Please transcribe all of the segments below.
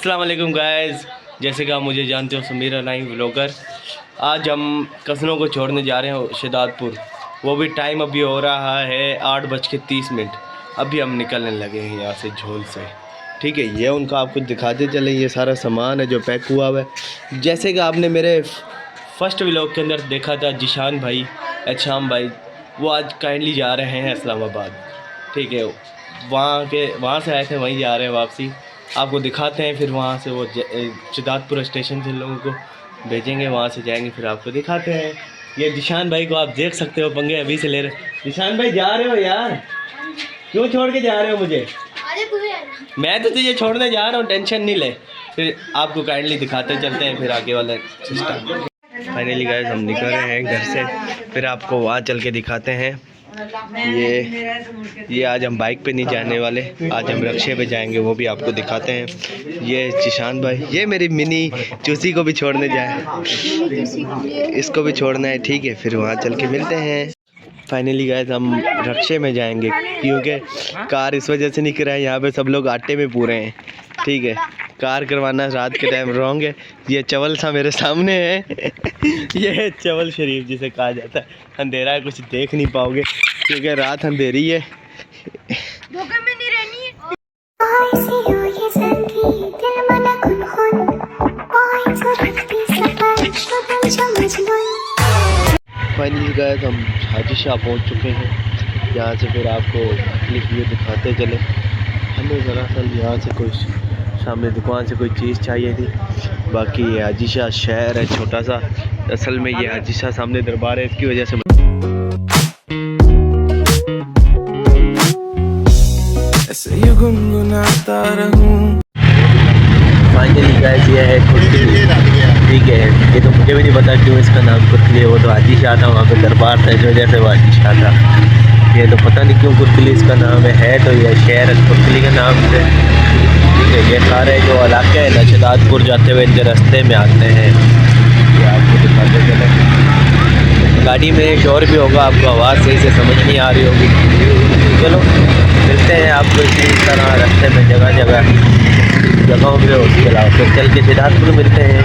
अस्सलाम वालेकुम गाइस, जैसे कि आप मुझे जानते हो समीर अनाई व्लॉगर। आज हम कज़नों को छोड़ने जा रहे हैं शहदादपुर। वो भी टाइम अभी हो रहा है 8:30। अभी हम निकलने लगे हैं यहाँ से झोल से। ठीक है, ये उनका आपको दिखाते चले, ये सारा सामान है जो पैक हुआ हुआ है। जैसे कि आपने मेरे फर्स्ट व्लॉग के अंदर देखा था, जिशान भाई, एहशाम भाई, वो आज काइंडली जा रहे हैं इस्लामाबाद। ठीक है, वहाँ से आए थे, वहीं जा रहे हैं वापसी। आपको दिखाते हैं, फिर वहाँ से वो शहदादपुर स्टेशन से लोगों को भेजेंगे, वहाँ से जाएंगे, फिर आपको दिखाते हैं। ये जिशान भाई को आप देख सकते हो, पंगे अभी से ले रहे। जिशान भाई जा रहे हो यार, क्यों छोड़ के जा रहे हो मुझे? मैं तो तुझे छोड़ने जा रहा हूँ, टेंशन नहीं ले। फिर आपको काइंडली दिखाते चलते हैं फिर आगे वाला सिस्टम। फाइनली गाइस हम निकल रहे हैं घर से, फिर आपको वहाँ चल के दिखाते हैं। ये आज हम बाइक पे नहीं जाने वाले, आज हम रक्शे पे जाएंगे, वो भी आपको दिखाते हैं। ये जिशान भाई, ये मेरी मिनी चूसी को भी छोड़ने जाए, इसको भी छोड़ना है। ठीक है, फिर वहाँ चल के मिलते हैं। फाइनली गाइस हम रक्शे में जाएंगे, क्योंकि कार इस वजह से नहीं कराए, यहाँ पे सब लोग आटे में पूरे हैं। ठीक है, कार करवाना रात के टाइम रॉन्ग है। ये चवल सा मेरे सामने है ये चवल शरीफ जिसे कहा जाता है। अंधेरा है, कुछ देख नहीं पाओगे क्योंकि रात अंधेरी है। फाइनली गए हम हाजी शाह पहुँच चुके हैं। यहाँ से फिर आपको क्लिक व्यू दिखाते चले। हमें दरअसल यहाँ से कोई सामने दुकान से कोई चीज़ चाहिए थी। बाकी ये हाजी शाह शहर है छोटा सा, असल में ये हाजी शाह सामने दरबार है, इसकी वजह से फाइनली गाइस ये है कुर्कली। ठीक है, ये तो मुझे भी नहीं पता क्यों इसका नाम कुर्कली है। वो तो हाजी शाह था, वहाँ पे दरबार था, इस वजह से वो हाजी शाह था। ये तो पता नहीं क्यों कुर्कली इसका नाम है तो ये शहर है कुर्कली के नाम से। ठीक है, ये सारे जो इलाके हैं ना शहदादपुर जाते हुए इनके रास्ते में आते हैं, ये आपको दिखाते चले। गाड़ी में शोर भी होगा, आपको आवाज़ सही से समझ नहीं आ रही होगी। चलो मिलते हैं आपको इसी तरह रास्ते में जगह जगहों पे, उसके अलावा फिर चल के शहदादपुर मिलते हैं।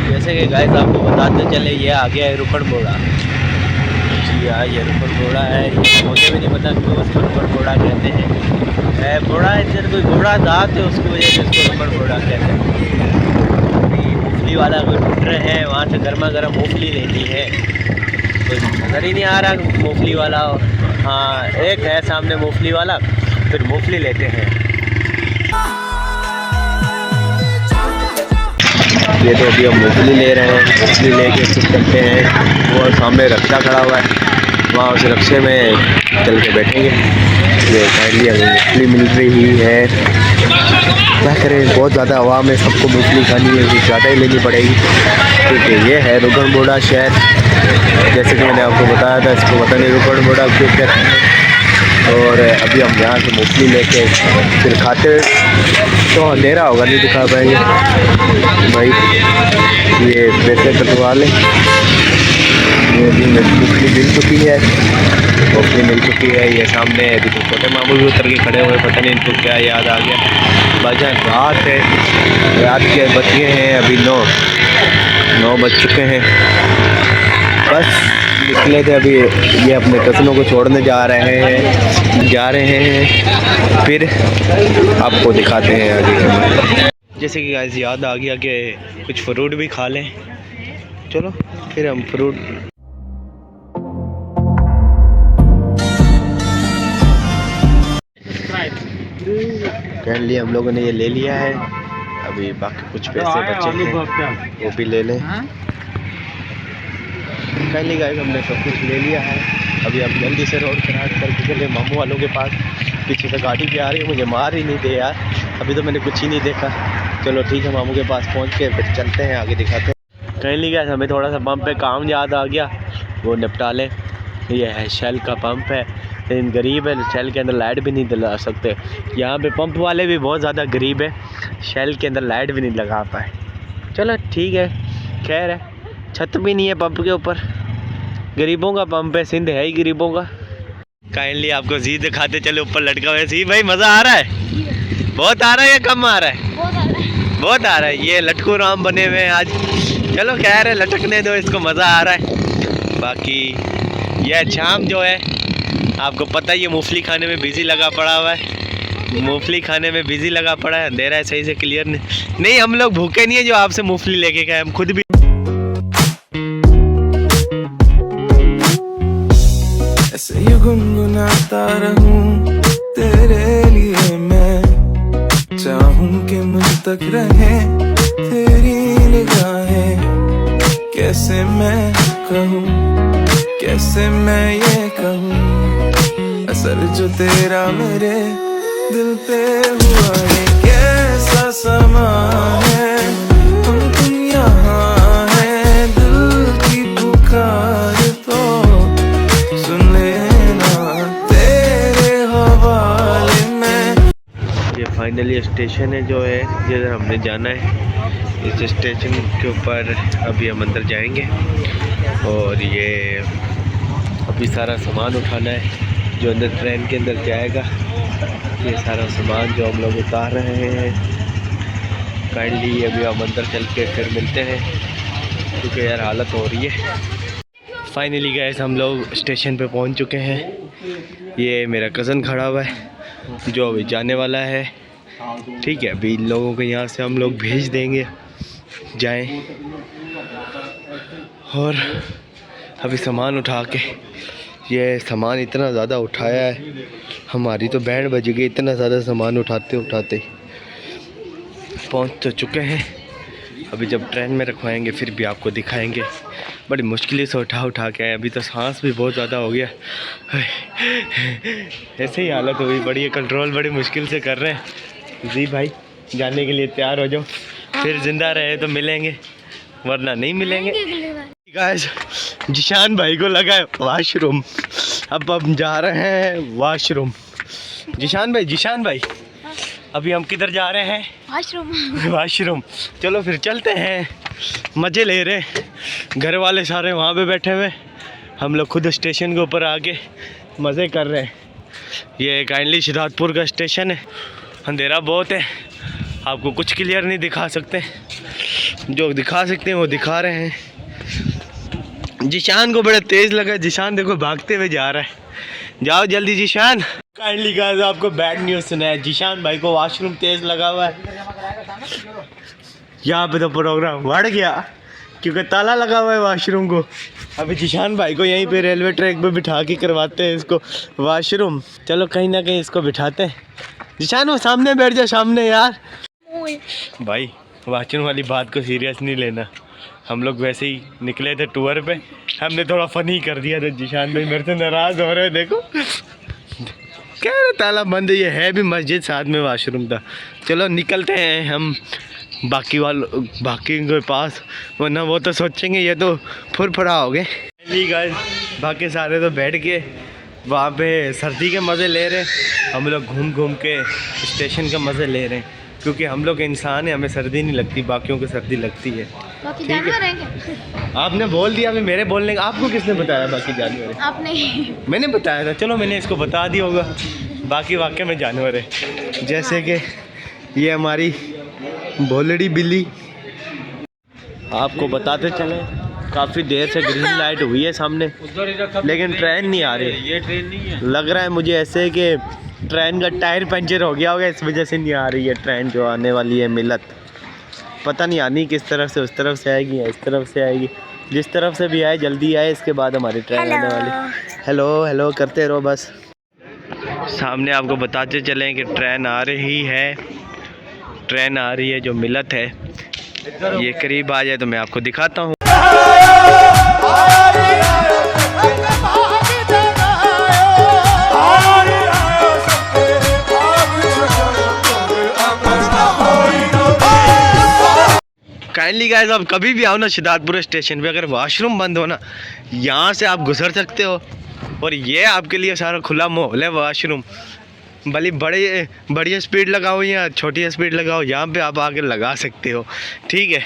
जैसे कि गाइस आपको बताते चले, ये आ गया है रुकड़ बोड़ा। जी हाँ, ये रुकड़ बोड़ा है। मुझे भी नहीं पता क्यों उसको रुकड़ बोड़ा कहते हैं। बोड़ा इधर कोई घोड़ा दांत है, उसकी वजह से उसको रुकड़ बोड़ा कहते हैं। मूंगफली वाला कोई ढूंढ रहे हैं, वहाँ से गर्मा गर्म मूंगफली लेनी है, कोई नज़र ही नहीं आ रहा मूंगफली वाला। हाँ, एक है सामने मूंगफली वाला, फिर मूंगफली लेते हैं। ये तो अभी हम मूंगफली ले रहे हैं, मूंगफली लेके फिर चलते हैं। वो सामने रक्षा खड़ा हुआ है, वहाँ उस रक्षे में चल के बैठेंगे। ये काइंडली अभी मूंगफली मिल रही है, क्या करें, बहुत ज़्यादा हवा में सबको मूंगफली खानी है, कुछ ज़्यादा ही लेनी पड़ेगी। क्योंकि ये है रुकड़ बोड़ा शहर, जैसे कि मैंने आपको बताया था, इसको पता नहीं रुकड़ बोड़ा क्यों कहते हैं। और अभी हम यहाँ से मूंगफली लेके फिर खाते तो अंधेरा होगा, नहीं दिखा पाएंगे भाई। ये पैसे कटवा लें। ये अभी मूंगफली मिल चुकी है, मूंगफली मिल चुकी है। ये सामने देखो छोटे मामू भी उतर के खड़े हुए, पता नहीं इनको क्या याद आ गया। भाईजान रात है, रात के बज गए हैं अभी 9 बज चुके हैं। बस निकले थे अभी, ये अपने कज़नों को छोड़ने जा रहे हैं, फिर आपको दिखाते हैं आगे। जैसे कि गाइस याद आ गया कि कुछ फ्रूट भी खा लें, चलो फिर हम फ्रूट कैंडली हम लोगों ने ये ले लिया है। अभी बाकी कुछ पैसे बचे हैं, वो भी ले लें। कैंडली गाइस हमने सब कुछ ले लिया है। अभी हम जल्दी से रोड क्रॉस करके चले मामू वालों के पास। पीछे से गाड़ी भी आ रही है, मुझे मार ही नहीं दे यार, अभी तो मैंने कुछ ही नहीं देखा। चलो ठीक है, मामू के पास पहुंच के फिर चलते हैं, आगे दिखाते हैं। कैंडली गाइस हमें थोड़ा सा पंप पे काम याद आ गया, वो निपटा लें। ये है शेल का पंप है, लेकिन गरीब है, शेल के अंदर लाइट भी नहीं दिला सकते। यहाँ पे पंप वाले भी बहुत ज़्यादा गरीब है, शेल के अंदर लाइट भी नहीं लगा पाए। चलो ठीक है, खैर है, छत भी नहीं है पंप के ऊपर, गरीबों का पंप है, सिंध है ही गरीबों का। काइंडली आपको जी दिखाते चले ऊपर लटका हुआ है। जी भाई मज़ा आ रहा है? बहुत आ रहा है या कम आ रहा है? बहुत आ रहा है। ये लटकू राम बने हुए हैं आज। चलो खैर है, लटकने दो इसको, मज़ा आ रहा है। बाकी यह शाम जो है आपको पता ही है, मूंगफली खाने में बिजी लगा पड़ा हुआ है। मूंगफली खाने में बिजी लगा पड़ा है। अंधेरा है, सही से क्लियर नहीं। हम लोग भूखे नहीं है जो आपसे मूंगफली लेके गए, हम खुद भी ऐसे ही गुनगुनाता रहूं तेरे लिए मैं, चाहूं कि मुझ तक रहे तेरी निगाहें। कैसे मैं कहूं, कैसे मैं ये कहूं, असर जो तेरा मेरे दिल पे हुआ है। कैसा समा है, हम तुम यहाँ है, दिल की पुकार तो सुन लेना तेरे हवाले में। ये फाइनली स्टेशन है जो है जिधर हमने जाना है। इस स्टेशन के ऊपर अभी हम अंदर जाएंगे और ये अभी सारा सामान उठाना है जो अंदर ट्रेन के अंदर जाएगा। ये सारा सामान जो हम लोग उतार रहे हैं। काइंडली अभी हम अंदर चल के फिर मिलते हैं क्योंकि यार हालत हो रही है। फाइनली गैस हम लोग स्टेशन पे पहुंच चुके हैं। ये मेरा कज़न खड़ा हुआ है जो अभी जाने वाला है। ठीक है, अभी इन लोगों को यहाँ से हम लोग भेज देंगे, जाएं। और अभी सामान उठा के, ये सामान इतना ज़्यादा उठाया है, हमारी तो बैंड बज गई। इतना ज़्यादा सामान उठाते उठाते पहुँच तो चुके हैं। अभी जब ट्रेन में रखवाएंगे फिर भी आपको दिखाएंगे। बड़ी मुश्किल से उठा के आए, अभी तो सांस भी बहुत ज़्यादा हो गया। ऐसे ही हालत हुई बड़ी है, कंट्रोल बड़ी मुश्किल से कर रहे हैं। जी भाई जाने के लिए तैयार हो जाओ, फिर ज़िंदा रहे तो मिलेंगे वरना नहीं मिलेंगे। गाइस जिशान भाई को लगा है वॉशरूम, अब हम जा रहे हैं वॉशरूम। जिशान भाई अभी हम किधर जा रहे हैं? वॉशरूम। चलो फिर चलते हैं, मज़े ले रहे हैं। घर वाले सारे वहाँ पे बैठे हुए, हम लोग खुद स्टेशन के ऊपर आके मज़े कर रहे हैं। ये काइंडली शिदातपुर का स्टेशन है। अंधेरा बहुत है, आपको कुछ क्लियर नहीं दिखा सकते, जो दिखा सकते हैं वो दिखा रहे हैं। जिशान को बड़ा तेज़ लगा, जिशान देखो भागते हुए जा रहा है। जाओ जल्दी जिशान। काइंडली गाइस आपको बैड न्यूज़ सुना है, जिशान भाई को वॉशरूम तेज़ लगा हुआ है। यहाँ पे तो प्रोग्राम बढ़ गया क्योंकि ताला लगा हुआ है वॉशरूम को। अभी जिशान भाई को यहीं पे रेलवे ट्रैक पे बिठा के करवाते हैं इसको वॉशरूम। चलो कहीं ना कहीं इसको बिठाते हैं। जिशान वो सामने बैठ जाओ, सामने यार। भाई वॉशरूम वाली बात को सीरियस नहीं लेना, हम लोग वैसे ही निकले थे टूर पे, हमने थोड़ा फन ही कर दिया था। जिशान भाई मेरे से नाराज़ हो रहे, देखो क्या ताला बंद है। ये है भी मस्जिद, साथ में वॉशरूम था। चलो निकलते हैं हम बाकी के पास, वरना वो तो सोचेंगे ये तो फुरफुरा हो गए। बाकी सारे तो बैठ के वहाँ पे सर्दी के मज़े ले रहे हैं, हम लोग घूम घूम के स्टेशन के मज़े ले रहे हैं क्योंकि हम लोग इंसान हैं, हमें सर्दी नहीं लगती, बाकियों को सर्दी लगती है। बाकी जानवर हैं? आपने बोल दिया, अभी मेरे बोलने का आपको किसने बताया बाकी जानवर है? आपने। मैंने बताया था, चलो मैंने इसको बता दिया होगा। बाकी वाकई में जानवर है, जैसे कि ये हमारी भोलड़ी बिल्ली। आपको बताते चले काफ़ी देर से ग्रीन लाइट हुई है सामने, लेकिन ट्रेन नहीं आ रही। ये ट्रेन नहीं है, लग रहा है मुझे ऐसे कि ट्रेन का टायर पंचर हो गया होगा, इस वजह से नहीं आ रही है ट्रेन जो आने वाली है मिलत। पता नहीं आनी किस तरफ से, उस तरफ से आएगी या इस तरफ से आएगी। जिस तरफ से भी आए जल्दी आए, इसके बाद हमारी ट्रेन आने वाली। हेलो हेलो करते रहो बस। सामने आपको बताते चलें कि ट्रेन आ रही है, ट्रेन आ रही है जो मिलत है। ये करीब आ जाए तो मैं आपको दिखाता हूँ। काइंडली गाइस आप कभी भी आओ ना शिदातपुर स्टेशन पे, अगर वॉशरूम बंद हो ना, यहाँ से आप गुजर सकते हो और ये आपके लिए सारा खुला माहौल है वॉशरूम। भले बड़ी स्पीड लगाओ या छोटी स्पीड लगाओ, यहाँ पे आप आके लगा सकते हो। ठीक है,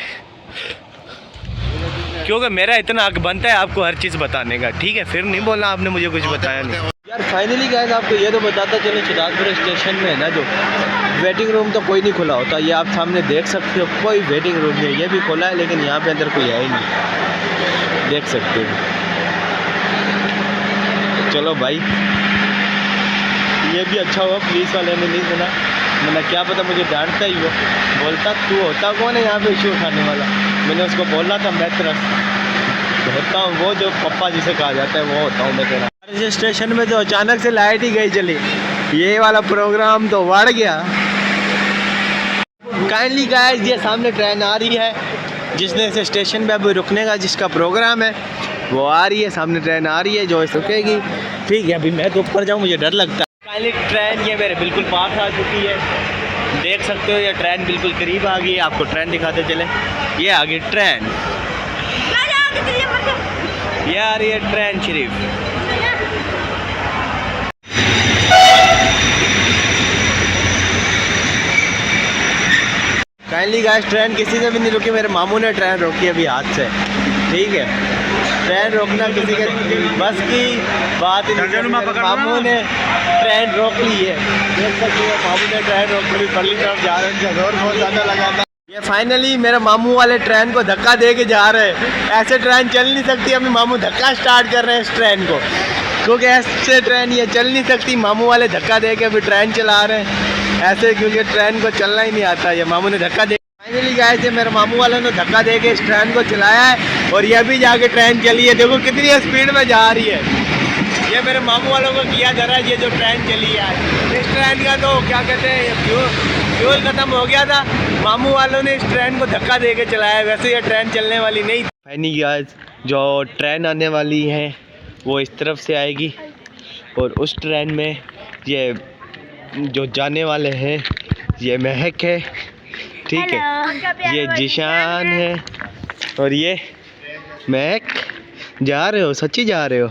क्योंकि मेरा इतना हक बनता है आपको हर चीज़ बताने का। ठीक है, फिर नहीं बोलना आपने मुझे कुछ बताया नहीं। यार फाइनली गाइस आपको ये तो बताता चलो शिदातपुर स्टेशन में है ना जो वेटिंग रूम तो कोई नहीं खुला होता, ये आप सामने देख सकते हो कोई वेटिंग रूम नहीं है। ये भी खुला है लेकिन यहाँ पे अंदर कोई है ही नहीं, देख सकते हो। चलो भाई ये भी अच्छा हुआ पुलिस वाले ने नहीं सुना, मैंने क्या पता मुझे डांटता ही वो, बोलता तू होता कौन है यहाँ पे इशू उठाने वाला। मैंने उसको बोला था मैं तेरा होता हूँ वो जो पप्पा जिसे कहा जाता है वो होता हूँ मैं तेरा। इस स्टेशन में तो अचानक से लाइट ही गई चली, ये वाला प्रोग्राम तो बढ़ गया। काइंडली गाइस ये सामने ट्रेन आ रही है, जिसने इस स्टेशन पे अभी रुकने का जिसका प्रोग्राम है वो आ रही है, सामने ट्रेन आ रही है जो रुकेगी। ठीक है अभी मैं तो ऊपर जाऊँ, मुझे डर लगता है। काइंडली ट्रेन ये मेरे बिल्कुल पास आ चुकी है, देख सकते हो ये ट्रेन बिल्कुल करीब आ गई है। आपको ट्रेन दिखाते चले, ये आ गई ट्रेन, ये आ रही है ट्रेन शरीफ। काइंडली गाइस ट्रेन किसी से भी नहीं रुकी, मेरे मामू ने ट्रेन रोकी अभी हाथ से। ठीक है ट्रेन रोकना किसी के बस की बात ही नहीं, मामू ने ट्रेन रोक ली है, देख सकते हो मामू ने ट्रेन रोक ली, पल्ली तरफ जा रहे हैं, जोर बहुत ज़्यादा लगा था। ये फाइनली मेरे मामू वाले ट्रेन को धक्का दे के जा रहे हैं, ऐसे ट्रेन चल नहीं सकती। अभी मामू धक्का स्टार्ट कर रहे हैं इस ट्रेन को, क्योंकि ऐसे ट्रेन ये चल नहीं सकती। मामू वाले धक्का दे के अभी ट्रेन चला रहे हैं ऐसे, क्योंकि ट्रेन को चलना ही नहीं आता। ये मामू ने धक्का दे, फाइनली गए थे मेरे मामू वालों ने धक्का दे के इस ट्रेन को चलाया है और ये भी जाके ट्रेन चली है। देखो कितनी स्पीड में जा रही है, ये मेरे मामू वालों को किया जा रहा है। ये जो ट्रेन चली है इस ट्रेन का तो क्या कहते हैं फ्यूल ख़त्म हो गया था, मामू वालों ने इस ट्रेन को धक्का दे के चलाया, वैसे ये ट्रेन चलने वाली नहीं। फाइनली गाइस जो ट्रेन आने वाली है वो इस तरफ से आएगी और उस ट्रेन में ये जो जाने वाले हैं ये महक है, ठीक है, ये जिशान है और ये महक। जा रहे हो, सच्ची जा रहे हो?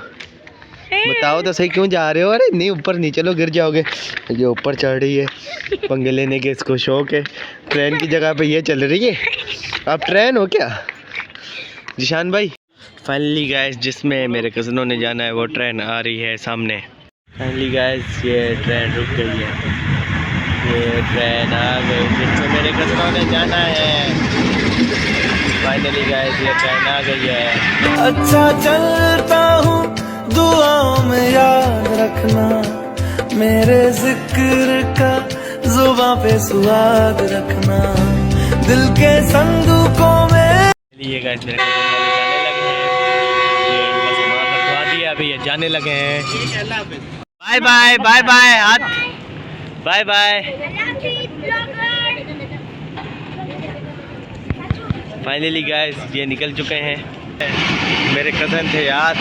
बताओ तो सही क्यों जा रहे हो? अरे नहीं ऊपर नहीं, चलो गिर जाओगे। ये ऊपर चढ़ रही है, पंगे लेने के इसको शौक है। ट्रेन की जगह पे ये चल रही है, आप ट्रेन हो क्या जिशान भाई? फाइनली गाइस जिसमें मेरे कज़नों ने जाना है वो ट्रेन आ रही है सामने। फाइनली गाइस ये ट्रेन रुक गई है, ये ट्रेन आ गई जिसमें मेरे कज़नों ने जाना है। फाइनली गाइस ये ट्रेन आ गई है। अच्छा चलता हूँ दुआओं में याद रखना, मेरे जिक्र का जुबां पे सुहाग रखना, दिल के संदूकों में। ये गाइस मेरे जाने लगे हैं, ये इनका सामान रखवा दिया, अभी ये जाने लगे हैं। बाय बाय बाय बाय, हाथ बाय बाय। फाइनली गाइस ये निकल चुके हैं। मेरे कज़न थे यार,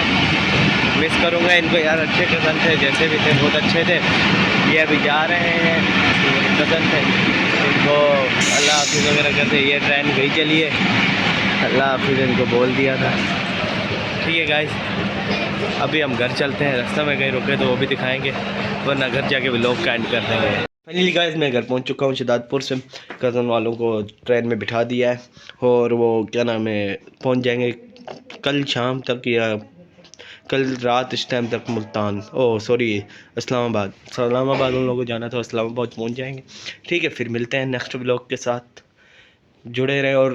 मिस करूँगा इनको यार, अच्छे कज़न थे, जैसे भी थे बहुत अच्छे थे। ये अभी जा रहे हैं, मेरे कज़न थे, इनको अल्लाह हाफिज़ वगैरह करते। ये ट्रेन गई चली है, अल्लाह हाफिज़ इनको बोल दिया था। ठीक है गाइस अभी हम घर चलते हैं, रास्ते में कहीं रुके तो वो भी दिखाएंगे, वरना घर जाके व्लॉग का एंड कर देंगे। फाइनली गाइस मैं घर पहुंच चुका हूं शिदातपुर से, कज़न वालों को ट्रेन में बिठा दिया है और वो क्या नाम है पहुंच जाएंगे कल शाम तक या कल रात इस टाइम तक मुल्तान, ओह सॉरी इस्लामाबाद उन लोगों को जाना था, इस्लामाबाद पहुंच जाएंगे। ठीक है फिर मिलते हैं नेक्स्ट व्लॉग के साथ, जुड़े रहे और